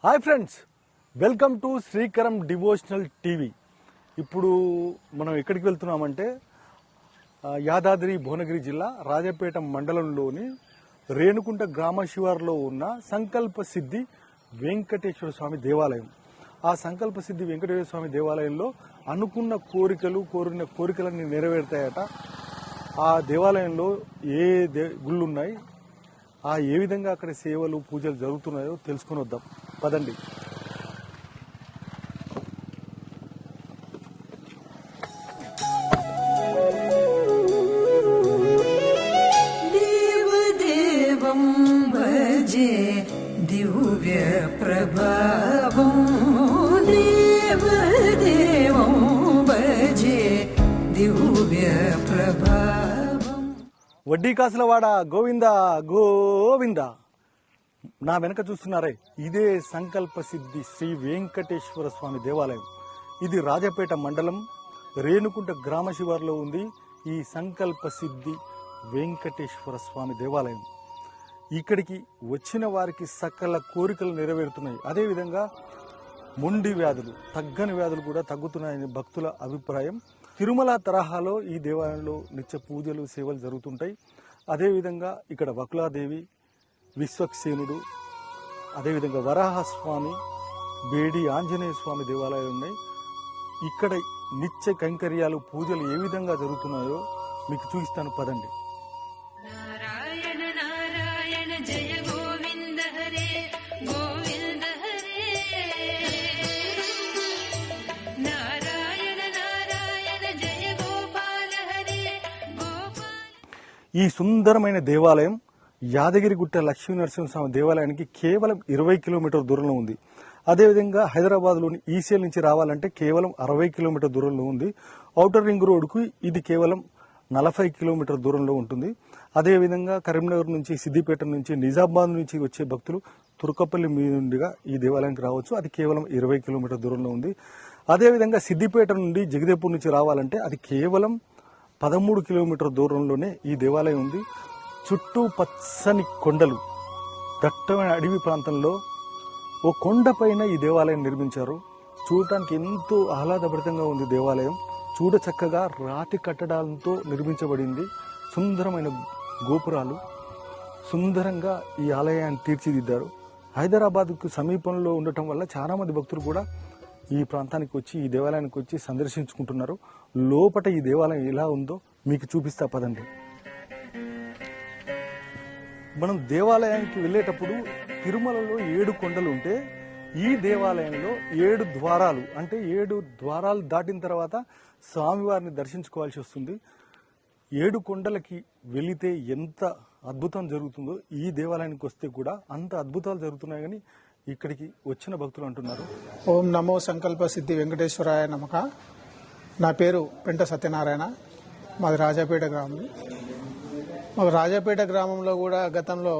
Hi friends, welcome to Srikaram devotional TV. ఇప్పుడు మనం ఎక్కడికి వెళ్తున్నామంటే యాదాద్రి భువనగిరి జిల్లా రాజపేట మండలంలోని రేణుకుంట గ్రామ శివారులో ఉన్న సంకల్ప సిద్ధి వెంకటేశ్వర స్వామి దేవాలయం. ఆ సంకల్ప సిద్ధి వెంకటేశ్వర స్వామి దేవాలయంలో అనుకున్న కోరిన కోరికలన్నీ నెరవేరుతాయట. ఆ దేవాలయంలో ఏ గుళ్ళు ఉన్నాయి, ఏ విధంగా అక్కడ సేవలు పూజలు జరుగుతున్నాయో తెలుసుకుని వద్దాం పదండి. దేవదేవం భజే దివ్య ప్రభావం, దేవదేవం భజే దివ్య ప్రభావం. వడ్డీ కాసులవాడ గోవింద గోవింద. నా వెనక చూస్తున్నారే, ఇదే సంకల్ప సిద్ధి శ్రీ వెంకటేశ్వర స్వామి దేవాలయం. ఇది రాజపేట మండలం రేణుకుంట గ్రామ శివారులో ఉంది ఈ సంకల్ప సిద్ధి వెంకటేశ్వర స్వామి దేవాలయం. ఇక్కడికి వచ్చిన వారికి సకల కోరికలు నెరవేరుతున్నాయి. అదేవిధంగా మొండి వ్యాధులు, తగ్గని వ్యాధులు కూడా తగ్గుతున్నాయని భక్తుల అభిప్రాయం. తిరుమల తరహాలో ఈ దేవాలయంలో నిత్య పూజలు సేవలు జరుగుతుంటాయి. అదేవిధంగా ఇక్కడ వకులాదేవి, విశ్వక్సేనుడు, అదేవిధంగా వరాహస్వామి, బేడి ఆంజనేయ స్వామి దేవాలయాలు ఉన్నాయి. ఇక్కడ నిత్య కైంకర్యాలు పూజలు ఏ విధంగా జరుగుతున్నాయో మీకు చూపిస్తాను పదండి. నారాయణ నారాయణ జయ గోవింద హరే గోవింద హరే, నారాయణ నారాయణ జయ గోపాల హరే గోపాల. ఈ సుందరమైన దేవాలయం యాదగిరిగుట్ట లక్ష్మీ నరసింహస్వామి దేవాలయానికి కేవలం 20 కిలోమీటర్ దూరంలో ఉంది. అదేవిధంగా హైదరాబాద్లోని ఈసీఎల్ నుంచి రావాలంటే కేవలం 60 కిలోమీటర్ దూరంలో ఉంది. ఔటర్ రింగ్ రోడ్కు ఇది కేవలం 40 కిలోమీటర్ దూరంలో ఉంటుంది. అదేవిధంగా కరీంనగర్ నుంచి, సిద్దిపేట నుంచి, నిజామాబాద్ నుంచి వచ్చే భక్తులు తుర్కపల్లి మీదుగా ఈ దేవాలయానికి రావచ్చు. అది కేవలం 20 కిలోమీటర్ దూరంలో ఉంది. అదేవిధంగా సిద్దిపేట నుండి జగదేపూర్ నుంచి రావాలంటే అది కేవలం 13 కిలోమీటర్ దూరంలోనే ఈ దేవాలయం ఉంది. చుట్టూ పచ్చని కొండలు, దట్టమైన అడవి ప్రాంతంలో ఓ కొండపైన ఈ దేవాలయం నిర్మించారు. చూడటానికి ఎంతో ఆహ్లాదభరితంగా ఉంది దేవాలయం. చూడ చక్కగా రాతి కట్టడాలతో నిర్మించబడింది. సుందరమైన గోపురాలు, సుందరంగా ఈ ఆలయాన్ని తీర్చిదిద్దారు. హైదరాబాద్కు సమీపంలో ఉండటం వల్ల చాలామంది భక్తులు కూడా ఈ ప్రాంతానికి వచ్చి, ఈ దేవాలయానికి వచ్చి సందర్శించుకుంటున్నారు. లోపట ఈ దేవాలయం ఎలా ఉందో మీకు చూపిస్తా పదండి. మనం దేవాలయానికి వెళ్ళేటప్పుడు తిరుమలలో 7 కొండలు ఉంటే ఈ దేవాలయంలో 7 ద్వారాలు, అంటే 7 ద్వారాలు దాటిన తర్వాత స్వామివారిని దర్శించుకోవాల్సి వస్తుంది. 7 కొండలకి వెళితే ఎంత అద్భుతం జరుగుతుందో ఈ దేవాలయానికి వస్తే కూడా అంత అద్భుతాలు జరుగుతున్నాయి కానీ ఇక్కడికి వచ్చిన భక్తులు అంటున్నారు. ఓం నమో సంకల్ప సిద్ధి వెంకటేశ్వరాయ నమః. నా పేరు పెంట సత్యనారాయణ. మాది రాజాపేట గ్రామం. మాకు రాజాపేట గ్రామంలో కూడా గతంలో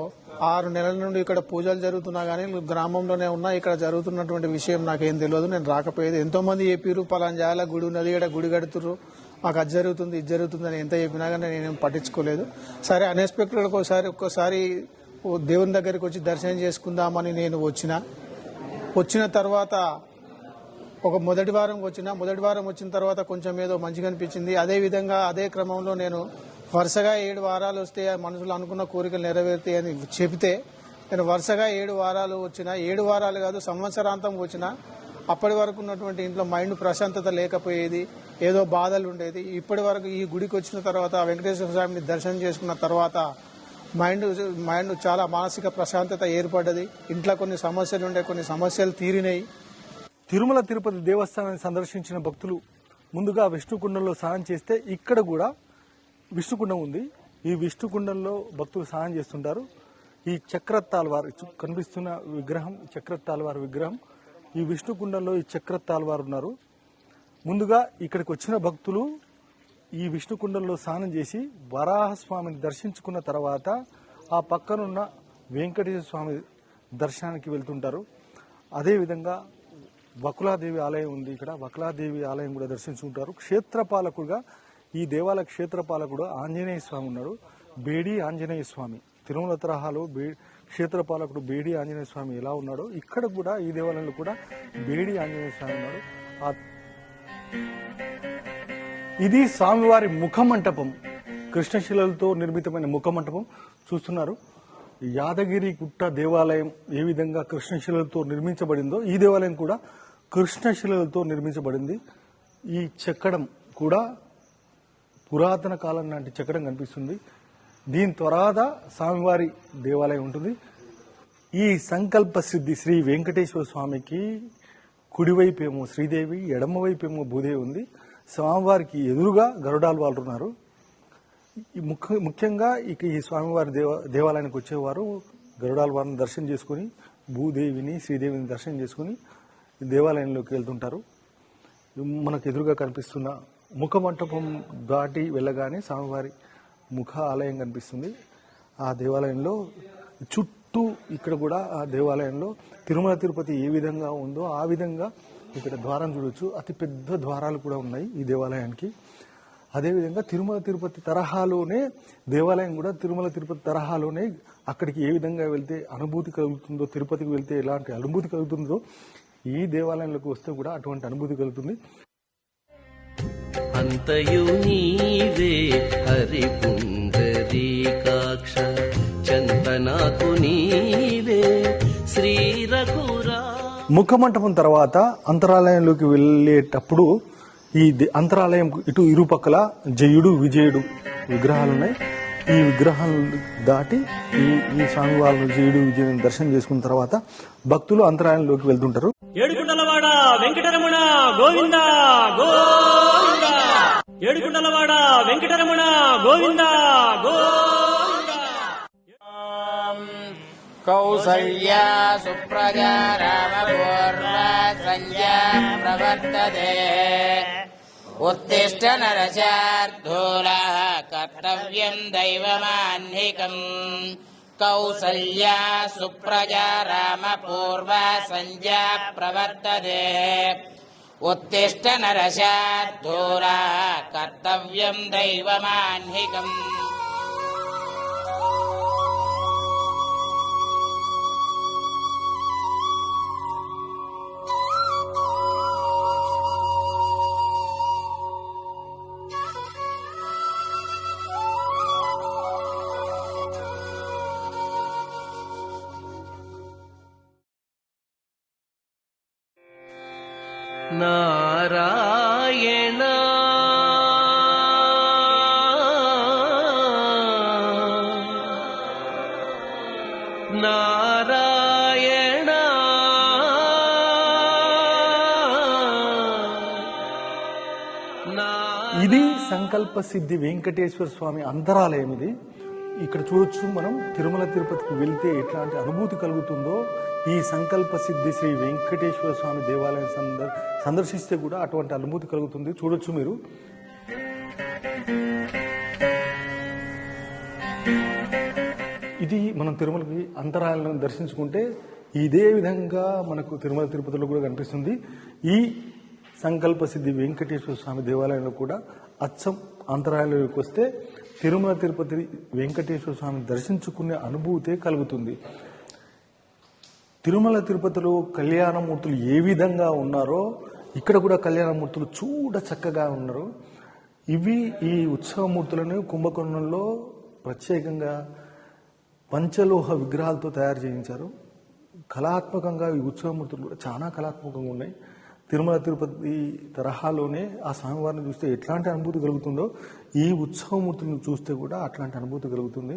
6 నెలల నుండి ఇక్కడ పూజలు జరుగుతున్నా కానీ గ్రామంలోనే ఉన్నా. ఇక్కడ జరుగుతున్నటువంటి విషయం నాకేం తెలియదు, నేను రాకపోయేది. ఎంతో మంది చెప్పారు, పలానా జాల గుడి ఉన్నది, ఇక్కడ గుడి కడుతుర్రు, మాకు అది జరుగుతుంది ఇది జరుగుతుంది అని ఎంత చెప్పినా కానీ నేనేం పట్టించుకోలేదు. సరే, అన్ఎక్స్పెక్టెడ్ ఒక్కోసారి దేవుని దగ్గరికి వచ్చి దర్శనం చేసుకుందామని నేను వచ్చిన తర్వాత మొదటి వారం వచ్చిన తర్వాత కొంచెం ఏదో మంచిగా అనిపించింది. అదేవిధంగా అదే క్రమంలో నేను వరుసగా 7 వారాలు వస్తే మనుషులు అనుకున్న కోరికలు నెరవేరుతాయి అని చెబితే నేను వరుసగా 7 వారాలు వచ్చిన, 7 వారాలు కాదు సంవత్సరాంతం వచ్చిన. అప్పటి వరకు ఉన్నటువంటి ఇంట్లో మైండ్ ప్రశాంతత లేకపోయేది, ఏదో బాధలు ఉండేది. ఇప్పటి వరకు ఈ గుడికి వచ్చిన తర్వాత, వెంకటేశ్వర స్వామిని దర్శనం చేసుకున్న తర్వాత మైండ్ చాలా మానసిక ప్రశాంతత ఏర్పడ్డది. ఇంట్లో కొన్ని సమస్యలు ఉండే, కొన్ని సమస్యలు తీరినాయి. తిరుమల తిరుపతి దేవస్థానాన్ని సందర్శించిన భక్తులు ముందుగా విష్ణుకుండంలో స్నానం చేస్తే ఇక్కడ కూడా విష్ణుకుండం ఉంది. ఈ విష్ణుకుండంలో భక్తులు స్నానం చేస్తుంటారు. ఈ చక్రతాల్వార్ కనిపిస్తున్న విగ్రహం చక్రతాల్వార్ విగ్రహం. ఈ విష్ణుకుండంలో ఈ చక్రతాల్వార్ ఉన్నారు. ముందుగా ఇక్కడికి వచ్చిన భక్తులు ఈ విష్ణుకుండంలో స్నానం చేసి వరాహస్వామిని దర్శించుకున్న తర్వాత ఆ పక్కనున్న వెంకటేశ్వర స్వామి దర్శనానికి వెళ్తుంటారు. అదేవిధంగా వకులాదేవి ఆలయం ఉంది. ఇక్కడ వకులాదేవి ఆలయం కూడా దర్శించుకుంటారు. క్షేత్రపాలకుడుగా ఈ దేవాలయ క్షేత్రపాలకుడు ఆంజనేయ స్వామి ఉన్నాడు. బేడి ఆంజనేయ స్వామి తిరుమల తరహాలో క్షేత్రపాలకుడు బేడి ఆంజనేయ స్వామి ఎలా ఉన్నాడో ఇక్కడ కూడా ఈ దేవాలయంలో కూడా బేడి ఆంజనేయ స్వామి ఉన్నాడు. ఇది స్వామివారి ముఖమంటపం, కృష్ణశిలలతో నిర్మితమైన ముఖమంటపం చూస్తున్నారు. యాదగిరి గుట్ట దేవాలయం ఏ విధంగా కృష్ణశిలలతో నిర్మించబడిందో ఈ దేవాలయం కూడా కృష్ణశిలలతో నిర్మించబడింది. ఈ చెక్కడం కూడా పురాతన కాలం నాటి చెక్కడం కనిపిస్తుంది. దీని తర్వాత స్వామివారి దేవాలయం ఉంటుంది. ఈ సంకల్ప సిద్ధి శ్రీ వెంకటేశ్వర స్వామికి కుడివైపేమో శ్రీదేవి, ఎడమవైపేమో భూదేవి ఉంది. స్వామివారికి ఎదురుగా గరుడాల్వాళ్ళు ఉన్నారు. ముఖ్యంగా ఇక ఈ స్వామివారి దేవాలయానికి వచ్చేవారు గరుడాల్వారిని దర్శనం చేసుకుని భూదేవిని, శ్రీదేవిని దర్శనం చేసుకుని దేవాలయంలోకి వెళ్తుంటారు. మనకు ఎదురుగా కనిపిస్తున్న ముఖ మంటపం దాటి వెళ్ళగానే స్వామివారి ముఖ ఆలయం కనిపిస్తుంది. ఆ దేవాలయంలో చుట్టూ ఇక్కడ కూడా ఆ దేవాలయంలో తిరుమల తిరుపతి ఏ విధంగా ఉందో ఆ విధంగా ఇక్కడ ద్వారం చూడొచ్చు. అతి పెద్ద ద్వారాలు కూడా ఉన్నాయి ఈ దేవాలయానికి. అదేవిధంగా తిరుమల తిరుపతి తరహాలోనే దేవాలయం కూడా తిరుమల తిరుపతి తరహాలోనే అక్కడికి ఏ విధంగా వెళ్తే అనుభూతి కలుగుతుందో, తిరుపతికి వెళ్తే ఎలాంటి అనుభూతి కలుగుతుందో ఈ దేవాలయంలోకి వస్తే కూడా అటువంటి అనుభూతి కలుగుతుంది. అంతయు నీవే హరి పుండరీకాక్ష, చంతనాకు నీవే శ్రీ రఘురా. ముఖమంటపం తర్వాత అంతరాలయంలోకి వెళ్ళేటప్పుడు ఈ అంతరాలయం ఇటు ఇరుపక్కల జయుడు, విజయుడు విగ్రహాలు ఉన్నాయి. ఈ విగ్రహాలు దాటి ఈ స్వామివారిని జయుడు, విజయుడు దర్శనం చేసుకున్న తర్వాత భక్తులు అంతరాలయంలోకి వెళ్తుంటారు. ఏడుకుంటలవాడ వెంకటరమణ గోవింద గోవింద, ఏడుకుంటలవాడ వెంకటరమణ గోవింద గోవింద. కౌసల్యా సుప్రజా రామపూర్వ సంధ్యా ప్రవర్తతే, ఉత్తిష్ట నరశార్దూలా కర్తవ్యం దైవమాన్నికం. కౌసల్యా సుప్రజా రామపూర్వ సంధ్యా ప్రవర్తతే, ఉత్తిష్ట నరశార్దూలా కర్తవ్యం దైవమాన్నికం. నారాయణ నారాయణ ఇది సంకల్ప సిద్ధి వెంకటేశ్వర స్వామి అంతరాలయం. ఇది ఇక్కడ చూడొచ్చు మనం. తిరుమల తిరుపతికి వెళ్తే ఎట్లాంటి అనుభూతి కలుగుతుందో ఈ సంకల్ప సిద్ధి శ్రీ వెంకటేశ్వర స్వామి దేవాలయం సందర్శిస్తే కూడా అటువంటి అనుభూతి కలుగుతుంది. చూడొచ్చు మీరు. ఇది మనం తిరుమలకి అంతరాలను దర్శించుకుంటే ఇదే విధంగా మనకు తిరుమల తిరుపతిలో కూడా కనిపిస్తుంది. ఈ సంకల్ప సిద్ధి వెంకటేశ్వర స్వామి దేవాలయంలో కూడా అచ్చం అంతరాలయంలోకి వస్తే తిరుమల తిరుపతి వెంకటేశ్వర స్వామిని దర్శించుకునే అనుభూతే కలుగుతుంది. తిరుమల తిరుపతిలో కళ్యాణమూర్తులు ఏ విధంగా ఉన్నారో ఇక్కడ కూడా కళ్యాణమూర్తులు చూడ చక్కగా ఉన్నారు. ఇవి ఈ ఉత్సవమూర్తులను కుంభకోణంలో ప్రత్యేకంగా పంచలోహ విగ్రహాలతో తయారు చేయించారు. కళాత్మకంగా ఈ ఉత్సవమూర్తులు కూడా చాలా కళాత్మకంగా ఉన్నాయి. తిరుమల తిరుపతి తరహాలోనే ఆ స్వామివారిని చూస్తే ఎట్లాంటి అనుభూతి కలుగుతుందో ఈ ఉత్సవమూర్తులను చూస్తే కూడా అట్లాంటి అనుభూతి కలుగుతుంది.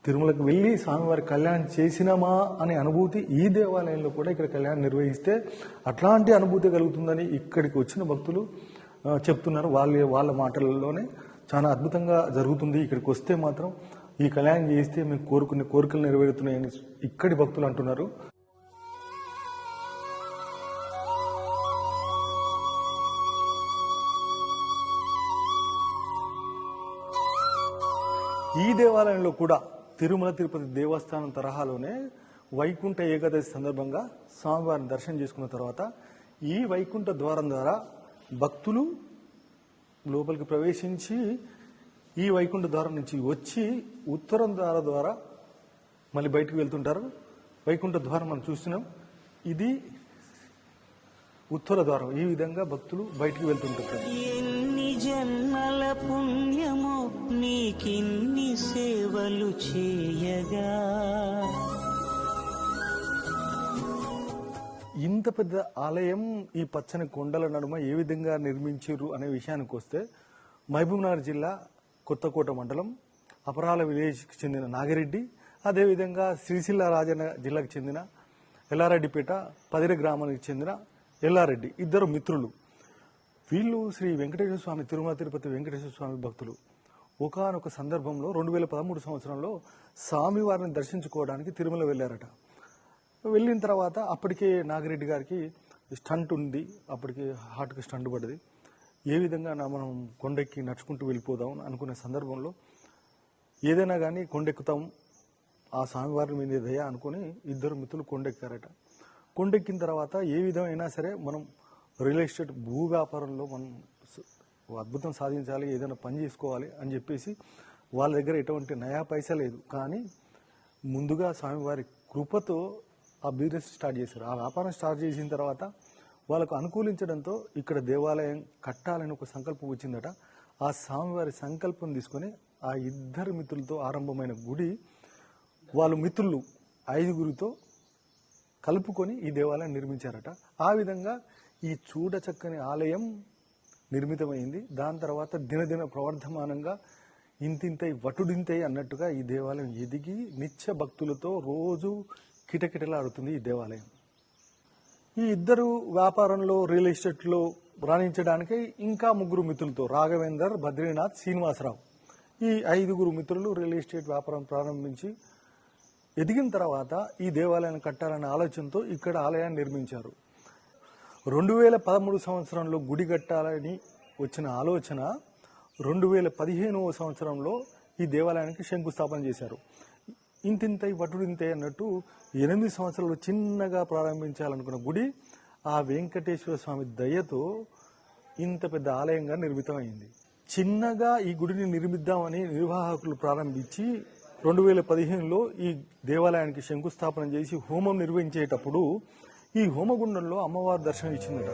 తిరుమలకు వెళ్ళి స్వామివారి కళ్యాణం చేసినామా అనే అనుభూతి ఈ దేవాలయంలో కూడా ఇక్కడ కళ్యాణం నిర్వహిస్తే అట్లాంటి అనుభూతి కలుగుతుందని ఇక్కడికి వచ్చిన భక్తులు చెప్తున్నారు. వాళ్ళ మాటలలోనే చాలా అద్భుతంగా జరుగుతుంది. ఇక్కడికి వస్తే మాత్రం ఈ కళ్యాణం చేస్తే మేము కోరుకునే కోరికలు నెరవేరుతున్నాయని ఇక్కడి భక్తులు అంటున్నారు. ఈ దేవాలయంలో కూడా తిరుమల తిరుపతి దేవస్థానం తరహాలోనే వైకుంఠ ఏకాదశి సందర్భంగా స్వామివారిని దర్శనం చేసుకున్న తర్వాత ఈ వైకుంఠ ద్వారం ద్వారా భక్తులు లోపలికి ప్రవేశించి ఈ వైకుంఠ ద్వారం నుంచి వచ్చి ఉత్తరం ద్వారం ద్వారా మళ్ళీ బయటికి వెళ్తుంటారు. వైకుంఠ ద్వారం మనం చూస్తున్నాం. ఇది ఉత్తర ద్వారం. ఈ విధంగా భక్తులు బయటికి వెళ్తుంటారు. ఎన్ని జన్మల పుణ్యమో నీకిన్ని సేవలు చేయగా. ఇంత పెద్ద ఆలయం ఈ పచ్చని కొండల నడుమ ఏ విధంగా నిర్మించారు అనే విషయానికి వస్తే, మహబూబ్నగర్ జిల్లా కొత్తకోట మండలం అపరాల విలేజ్కి చెందిన నాగిరెడ్డి, అదేవిధంగా శ్రీశైల రాజన్న జిల్లాకు చెందిన ఎల్లారెడ్డిపేట పదిర గ్రామానికి చెందిన ఎల్లారెడ్డి ఇద్దరు మిత్రులు. వీళ్ళు శ్రీ వెంకటేశ్వర స్వామి తిరుమల తిరుపతి వెంకటేశ్వర స్వామి భక్తులు. ఒకానొక సందర్భంలో 2013 సంవత్సరంలో స్వామివారిని దర్శించుకోవడానికి తిరుమల వెళ్ళారట. వెళ్ళిన తర్వాత అప్పటికే నాగిరెడ్డి గారికి స్టంట్ ఉంది, అప్పటికి హార్ట్కి స్టంట్ పడ్డది. ఏ విధంగా మనం కొండెక్కి నడుచుకుంటూ వెళ్ళిపోదాం అనుకునే సందర్భంలో ఏదైనా కానీ కొండెక్కుతాం, ఆ స్వామివారి మీద దయ అనుకుని ఇద్దరు మిత్రులు కొండెక్కారట. కొండెక్కిన తర్వాత ఏ విధమైనా సరే మనం రియల్ ఎస్టేట్ భూ వ్యాపారంలో మనం అద్భుతం సాధించాలి, ఏదైనా పని చేసుకోవాలి అని చెప్పేసి వాళ్ళ దగ్గర ఎటువంటి నయా పైసా లేదు. కానీ ముందుగా స్వామివారి కృపతో ఆ బిజినెస్ స్టార్ట్ చేశారు. ఆ వ్యాపారం స్టార్ట్ చేసిన తర్వాత వాళ్ళకు అనుకూలించడంతో ఇక్కడ దేవాలయం కట్టాలని ఒక సంకల్పం వచ్చిందట. ఆ స్వామివారి సంకల్పం తీసుకొని ఆ ఇద్దరు మిత్రులతో ఆరంభమైన గుడి వాళ్ళు మిత్రులు 5గురితో కలుపుకొని ఈ దేవాలయం నిర్మించారట. ఆ విధంగా ఈ చూడచక్కని ఆలయం నిర్మితమైంది. దాని తర్వాత దినదిన ప్రవర్ధమానంగా ఇంతింతై వటుడింతై అన్నట్టుగా ఈ దేవాలయం ఎదిగి నిత్య భక్తులతో రోజు కిటకిటలాడుతుంది ఈ దేవాలయం. ఈ ఇద్దరు వ్యాపారంలో రియల్ ఎస్టేట్లో రాణించడానికి ఇంకా 3 మిత్రులతో రాఘవేందర్, బద్రీనాథ్, శ్రీనివాసరావు, ఈ 5గురు మిత్రులు రియల్ ఎస్టేట్ వ్యాపారం ప్రారంభించి ఎదిగిన తర్వాత ఈ దేవాలయాన్ని కట్టాలనే ఆలోచనతో ఇక్కడ ఆలయాన్ని నిర్మించారు. 2013 సంవత్సరంలో గుడి కట్టాలని వచ్చిన ఆలోచన 2015వ సంవత్సరంలో ఈ దేవాలయానికి శంకుస్థాపన చేశారు. ఇంతింతై వటుడింతై అన్నట్టు 8 సంవత్సరాలు చిన్నగా ప్రారంభించాలనుకున్న గుడి ఆ వెంకటేశ్వర స్వామి దయతో ఇంత పెద్ద ఆలయంగా నిర్మితమైంది. చిన్నగా ఈ గుడిని నిర్మిద్దామని నిర్వాహకులు ప్రారంభించి 2015లో ఈ దేవాలయానికి శంకుస్థాపన చేసి హోమం నిర్వహించేటప్పుడు ఈ హోమగుండంలో అమ్మవారి దర్శనం ఇచ్చిందట.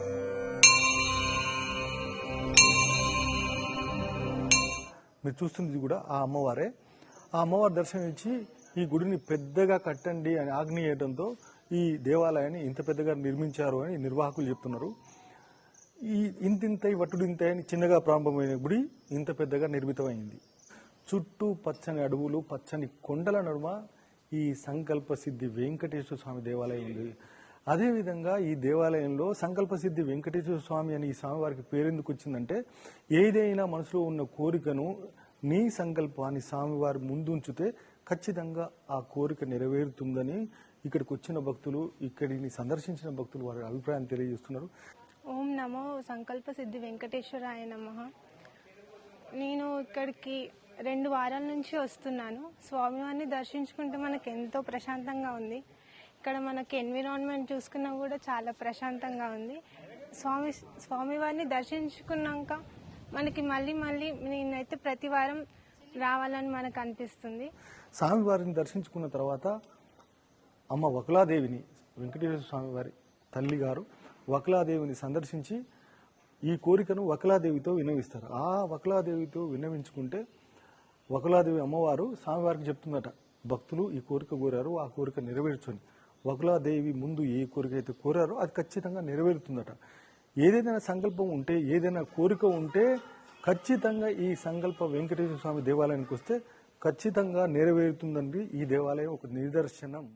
మీరు చూస్తుంది కూడా ఆ అమ్మవారే. ఆ అమ్మవారి దర్శనం ఇచ్చి ఈ గుడిని పెద్దగా కట్టండి అని ఆజ్ఞ చేయడంతో ఈ దేవాలయాన్ని ఇంత పెద్దగా నిర్మించారు అని నిర్వాహకులు చెప్తున్నారు. ఈ ఇంతింతై వటుడింతై అని చిన్నగా ప్రారంభమైన గుడి ఇంత పెద్దగా నిర్మితమైంది. చుట్టూ పచ్చని అడవులు, పచ్చని కొండల నడుమ ఈ సంకల్ప సిద్ధి వెంకటేశ్వర స్వామి దేవాలయం ఉంది. అదేవిధంగా ఈ దేవాలయంలో సంకల్ప సిద్ధి వెంకటేశ్వర స్వామి అని ఈ స్వామివారికి పేరెందుకు వచ్చిందంటే, ఏదైనా మనసులో ఉన్న కోరికను నీ సంకల్పాన్ని స్వామివారి ముందుంచితే ఖచ్చితంగా ఆ కోరిక నెరవేరుతుందని ఇక్కడికి వచ్చిన భక్తులు, ఇక్కడిని సందర్శించిన భక్తులు వారి అభిప్రాయం తెలియజేస్తున్నారు. ఓం నమో సంకల్ప సిద్ధి వెంకటేశ్వరాయ నమః. నేను ఇక్కడికి 2 వారాల నుంచి వస్తున్నాను. స్వామివారిని దర్శించుకుంటే మనకు ఎంతో ప్రశాంతంగా ఉంది. ఇక్కడ మనకి ఎన్విరాన్మెంట్ చూసుకున్నా కూడా చాలా ప్రశాంతంగా ఉంది. స్వామివారిని దర్శించుకున్నాక మనకి మళ్ళీ నేనైతే ప్రతి వారం రావాలని మనకు అనిపిస్తుంది. స్వామివారిని దర్శించుకున్న తర్వాత అమ్మ వకులాదేవిని, వెంకటేశ్వర స్వామివారి తల్లి గారు వకులాదేవిని సందర్శించి ఈ కోరికను వకులాదేవితో విన్నవిస్తారు. ఆ వకులాదేవితో విన్నవించుకుంటే వకులాదేవి అమ్మవారు స్వామివారికి చెప్తుందట, భక్తులు ఈ కోరిక కోరారు, ఆ కోరిక నెరవేర్చుని. వకులాదేవి ముందు ఏ కోరిక అయితే కోరారో అది ఖచ్చితంగా నెరవేరుతుందట. ఏదైనా సంకల్పం ఉంటే, ఏదైనా కోరిక ఉంటే ఖచ్చితంగా ఈ సంకల్ప వెంకటేశ్వర స్వామి దేవాలయానికి వస్తే ఖచ్చితంగా నెరవేరుతుందండి. ఈ దేవాలయం ఒక నిదర్శనం.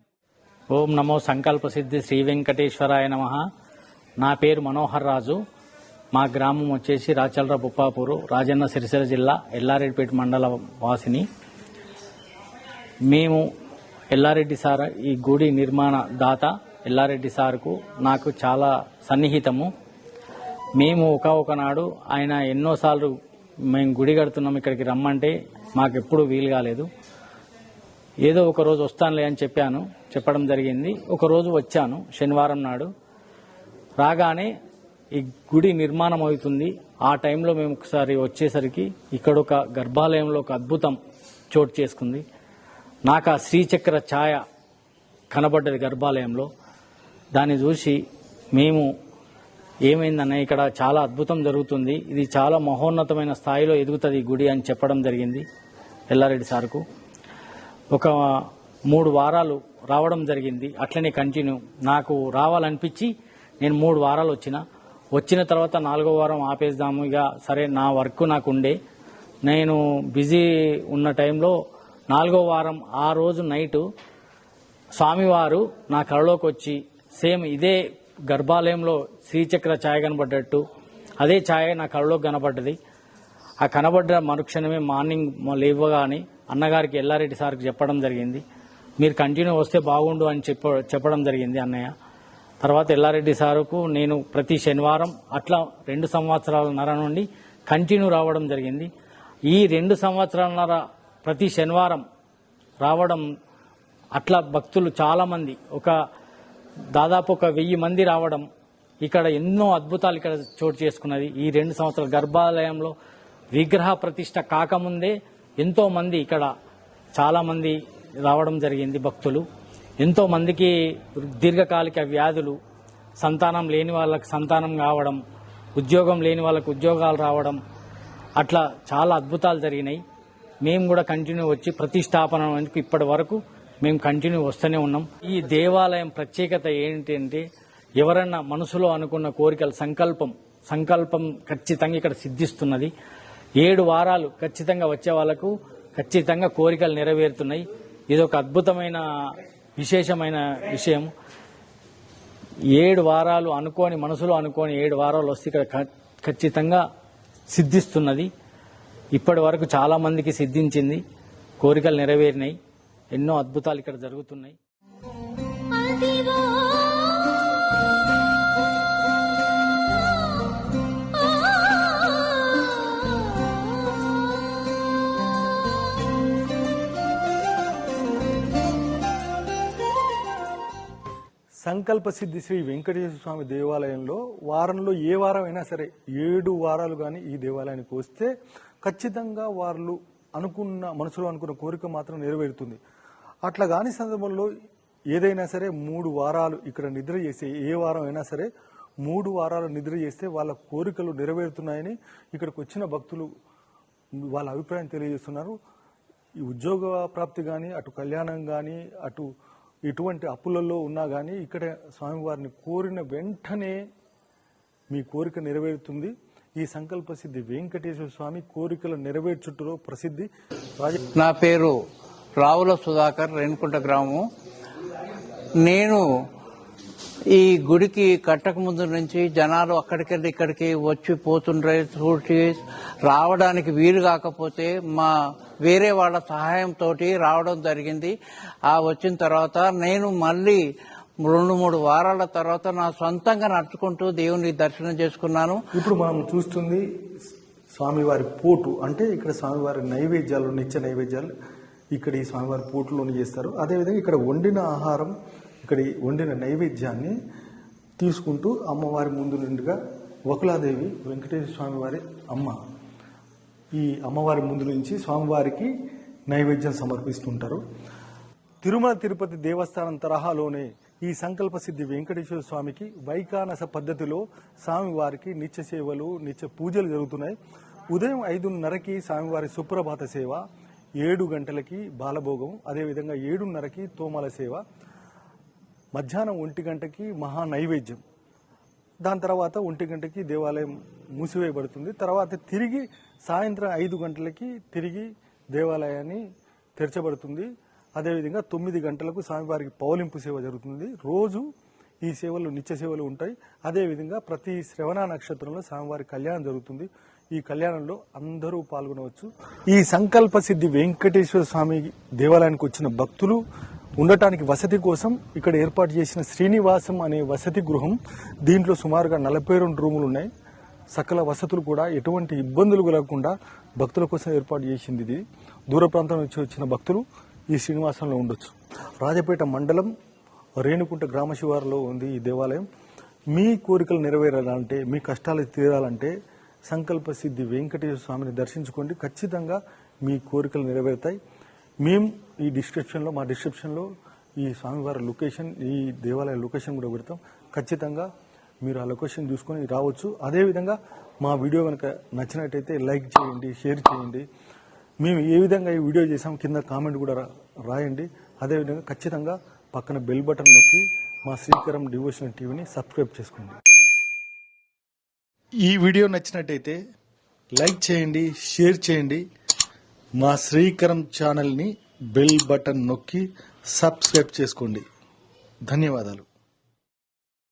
ఓం నమో సంకల్ప సిద్ధి శ్రీ వెంకటేశ్వరాయ నమః. నా పేరు మనోహర్ రాజు. మా గ్రామం వచ్చేసి రాచల్ర బుప్పాపూరు, రాజన్న సిరిసిల్ల జిల్లా, ఎల్లారెడ్డిపేట మండల వాసిని. మేము ఎల్లారెడ్డి సార్, ఈ గుడి నిర్మాణ దాత ఎల్లారెడ్డి సార్కు నాకు చాలా సన్నిహితము. మేము ఒకనాడు ఆయన ఎన్నోసార్లు మేము గుడి కడుతున్నాం ఇక్కడికి రమ్మంటే మాకు ఎప్పుడూ వీలు కాలేదు. ఏదో ఒక రోజు వస్తానులే అని చెప్పడం జరిగింది. ఒకరోజు వచ్చాను, శనివారం నాడు. రాగానే ఈ గుడి నిర్మాణం అవుతుంది. ఆ టైంలో మేము ఒకసారి వచ్చేసరికి ఇక్కడ ఒక గర్భాలయంలో ఒక అద్భుతం చోటు చేసుకుంది. నాకు ఆ శ్రీచక్ర ఛాయ కనబడ్డది గర్భాలయంలో. దాన్ని చూసి మేము ఏమైందన్న ఇక్కడ చాలా అద్భుతం జరుగుతుంది, ఇది చాలా మహోన్నతమైన స్థాయిలో ఎదుగుతుంది ఈ గుడి అని చెప్పడం జరిగింది ఎల్లారెడ్డి సార్కు. ఒక 3 వారాలు రావడం జరిగింది. అట్లనే కంటిన్యూ నాకు రావాలనిపించి నేను 3 వారాలు వచ్చిన తర్వాత 4వ వారం ఆపేద్దాము, ఇక సరే నా వర్క్ నాకు ఉండే, నేను బిజీ ఉన్న టైంలో 4వ వారం ఆ రోజు నైటు స్వామివారు నా కళలోకి వచ్చి సేమ్ ఇదే గర్భాలయంలో శ్రీచక్ర ఛాయ కనబడ్డట్టు అదే ఛాయ నా కళలోకి కనబడ్డది. ఆ కనబడ్డ మరుక్షణమే మార్నింగ్ లేవగానే అన్నగారికి ఎల్లారెడ్డి సార్కి చెప్పడం జరిగింది, మీరు కంటిన్యూ వస్తే బాగుండు అని చెప్పడం జరిగింది అన్నయ్య. తర్వాత ఎల్లారెడ్డి సారుకు నేను ప్రతి శనివారం అట్లా 2 సంవత్సరాలన్నర నుండి కంటిన్యూ రావడం జరిగింది. ఈ 2 సంవత్సరాలన్నర ప్రతి శనివారం రావడం అట్లా భక్తులు చాలామంది దాదాపు 1000 మంది రావడం, ఇక్కడ ఎన్నో అద్భుతాలు ఇక్కడ చోటు చేసుకున్నది. ఈ 2 సంవత్సరాల గర్భాలయంలో విగ్రహ ప్రతిష్ట కాకముందే ఎంతో మంది ఇక్కడ చాలా మంది రావడం జరిగింది భక్తులు. ఎంతో మందికి దీర్ఘకాలిక వ్యాధులు, సంతానం లేని వాళ్ళకి సంతానం కావడం, ఉద్యోగం లేని వాళ్ళకి ఉద్యోగాలు రావడం, అట్లా చాలా అద్భుతాలు జరిగినాయి. మేము కూడా కంటిన్యూ వచ్చి ప్రతిష్టాపన ఇప్పటి వరకు మేము కంటిన్యూ వస్తూనే ఉన్నాం. ఈ దేవాలయం ప్రత్యేకత ఏంటంటే ఎవరన్నా మనసులో అనుకున్న కోరికలు సంకల్పం ఖచ్చితంగా ఇక్కడ సిద్ధిస్తున్నది. 7 వారాలు ఖచ్చితంగా వచ్చే వాళ్ళకు ఖచ్చితంగా కోరికలు నెరవేరుతున్నాయి. ఇది ఒక అద్భుతమైన విశేషమైన విషయం. 7 వారాలు మనసులో అనుకోని 7 వారాలు వస్తే ఇక్కడ ఖచ్చితంగా సిద్ధిస్తున్నది. ఇప్పటి వరకు చాలా మందికి సిద్ధించింది, కోరికలు నెరవేరినాయి, ఎన్నో అద్భుతాలు ఇక్కడ జరుగుతున్నాయి. సంకల్ప సిద్ధి శ్రీ వెంకటేశ్వర స్వామి దేవాలయంలో వారంలో ఏ వారం అయినా సరే 7 వారాలు కానీ ఈ దేవాలయానికి వస్తే ఖచ్చితంగా వాళ్ళు మనసులో అనుకున్న కోరిక మాత్రం నెరవేరుతుంది. అట్లా కాని సందర్భంలో ఏదైనా సరే 3 వారాలు ఇక్కడ నిద్ర చేస్తే, ఏ వారం అయినా సరే 3 వారాలు నిద్ర చేస్తే వాళ్ళ కోరికలు నెరవేరుతున్నాయని ఇక్కడికి వచ్చిన భక్తులు వాళ్ళ అభిప్రాయం తెలియజేస్తున్నారు. ఈ ఉద్యోగ ప్రాప్తి కానీ, అటు కళ్యాణం కానీ, అటు ఎటువంటి అప్పులలో ఉన్నా కానీ ఇక్కడ స్వామివారిని కోరిన వెంటనే మీ కోరిక నెరవేరుతుంది. ఈ సంకల్ప సిద్ధి వెంకటేశ్వర స్వామి కోరికల నెరవేర్చుటలో ప్రసిద్ధి. నా పేరు రావుల సుధాకర్, రేణుకుంట గ్రామం. నేను ఈ గుడికి కట్టక ముందు నుంచి జనాలు అక్కడికెళ్ళి ఇక్కడికి వచ్చి పోతుండ్రే, చూసి రావడానికి వీలు కాకపోతే మా వేరే వాళ్ళ సహాయంతో రావడం జరిగింది. వచ్చిన తర్వాత నేను మళ్ళీ 2-3 వారాల తర్వాత నా సొంతంగా నడుచుకుంటూ దేవుని దర్శనం చేసుకున్నాను. ఇప్పుడు మనం చూస్తుంది స్వామివారి పోటు, అంటే ఇక్కడ స్వామివారి నైవేద్యాలు, నిత్య నైవేద్యాలు ఇక్కడ ఈ స్వామివారి పోటులోనే చేస్తారు. అదేవిధంగా ఇక్కడ వండిన ఆహారం, ఇక్కడ వండిన నైవేద్యాన్ని తీసుకుంటూ అమ్మవారి ముందు నుండిగా వకులాదేవి వెంకటేశ్వర స్వామివారి అమ్మ, ఈ అమ్మవారి ముందు నుంచి స్వామివారికి నైవేద్యం సమర్పిస్తుంటారు. తిరుమల తిరుపతి దేవస్థానం తరహాలోనే ఈ సంకల్ప సిద్ధి వెంకటేశ్వర స్వామికి వైకానస పద్ధతిలో స్వామివారికి నిత్య సేవలు, నిత్య పూజలు జరుగుతున్నాయి. ఉదయం 5:30కి స్వామివారి సుప్రభాత సేవ, 7 గంటలకి బాలభోగం, అదేవిధంగా 7:30కి తోమాల సేవ, మధ్యాహ్నం 1 గంటకి మహా నైవేద్యం. దాని తర్వాత 1 గంటకి దేవాలయం మూసివేయబడుతుంది. తర్వాత తిరిగి సాయంత్రం 5 గంటలకి తిరిగి దేవాలయాన్ని తెరచబడుతుంది. అదేవిధంగా 9 గంటలకు స్వామివారికి పౌలింపు సేవ జరుగుతుంది. రోజు ఈ సేవలు నిత్య సేవలు ఉంటాయి. అదేవిధంగా ప్రతి శ్రవణ నక్షత్రంలో స్వామివారి కళ్యాణం జరుగుతుంది. ఈ కళ్యాణంలో అందరూ పాల్గొనవచ్చు. ఈ సంకల్ప సిద్ధి వెంకటేశ్వర స్వామి దేవాలయానికి వచ్చిన భక్తులు ఉండటానికి వసతి కోసం ఇక్కడ ఏర్పాటు చేసిన శ్రీనివాసం అనే వసతి గృహం, దీంట్లో సుమారుగా 42 రూములు ఉన్నాయి. సకల వసతులు కూడా ఎటువంటి ఇబ్బందులు కలగకుండా భక్తుల కోసం ఏర్పాటు చేసింది. ఇది దూర ప్రాంతం నుంచి వచ్చిన భక్తులు ఈ శ్రీనివాసంలో ఉండొచ్చు. రాజపేట మండలం రేణుకుంట గ్రామ శివారులో ఉంది ఈ దేవాలయం. మీ కోరికలు నెరవేరాలంటే, మీ కష్టాలు తీరాలంటే సంకల్ప సిద్ధి వెంకటేశ్వర స్వామిని దర్శించుకోండి. ఖచ్చితంగా మీ కోరికలు నెరవేరుతాయి. మేము ఈ మా డిస్క్రిప్షన్లో ఈ స్వామివారి లొకేషన్, ఈ దేవాలయ లొకేషన్ కూడా పెడతాం. ఖచ్చితంగా మీరు ఆ లొకేషన్ చూసుకొని రావచ్చు. అదేవిధంగా మా వీడియో కనుక నచ్చినట్టయితే లైక్ చేయండి, షేర్ చేయండి. మేము ఏ విధంగా ఈ వీడియో చేసాం కింద కామెంట్ కూడా రాయండి. అదేవిధంగా ఖచ్చితంగా పక్కన బెల్ బటన్ నొక్కి మా శ్రీకరం డివోషనల్ టీవీని సబ్స్క్రైబ్ చేసుకోండి. ఈ వీడియో నచ్చినట్టయితే లైక్ చేయండి, షేర్ చేయండి. మా శ్రీకరం ఛానల్ని బెల్ బటన్ నొక్కి సబ్స్క్రైబ్ చేసుకోండి. ధన్యవాదాలు.